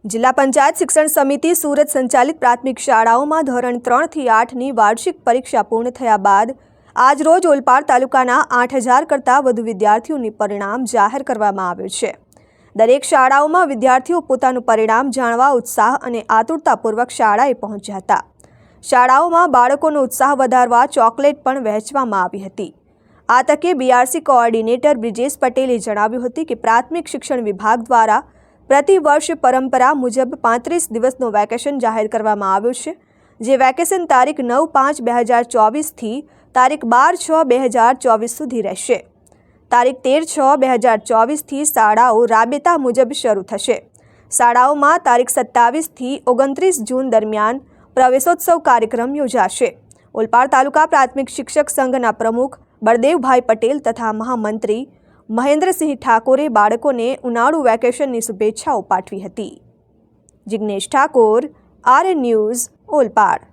જિલ્લા પંચાયત શિક્ષણ સમિતિ સુરત સંચાલિત પ્રાથમિક શાળાઓમાં ધોરણ 3 થી 8ની વાર્ષિક પરીક્ષા પૂર્ણ થયા બાદ આજરોજ ઓલપાડ તાલુકાના 8000 કરતાં વધુ વિદ્યાર્થીઓનું પરિણામ જાહેર કરવામાં આવ્યું છે। દરેક શાળાઓમાં વિદ્યાર્થીઓ પોતાનું પરિણામ જાણવા ઉત્સાહ અને આતુરતાપૂર્વક શાળાએ પહોંચ્યા હતા। શાળાઓમાં બાળકોનો ઉત્સાહ વધારવા ચોકલેટ પણ વહેંચવામાં આવી હતી। આ તકે બીઆરસી કોઓર્ડિનેટર બ્રિજેશ પટેલે જણાવ્યું હતું કે પ્રાથમિક શિક્ષણ વિભાગ દ્વારા પ્રતિ વર્ષ પરંપરા મુજબ 35 દિવસનો વેકેશન જાહેર કરવામાં આવ્યો છે, જે વેકેશન તારીખ 9/5/2024 થી તારીખ 12/6/2024 સુધી રહેશે। તારીખ 13/6/2024 થી શાળાઓ રાબેતા મુજબ શરૂ થશે। શાળાઓમાં તારીખ 27 થી 29 જૂન દરમિયાન પ્રવેશોત્સવ કાર્યક્રમ યોજાશે। ઓલપાડ તાલુકા પ્રાથમિક શિક્ષક સંઘના પ્રમુખ બળદેવભાઈ પટેલ તથા મહામંત્રી મહેન્દ્રસિંહ ઠાકોરે બાળકોને ઉનાળુ વેકેશનની શુભેચ્છાઓ પાઠવી હતી। Jignesh Thakor, RN news, Olpad.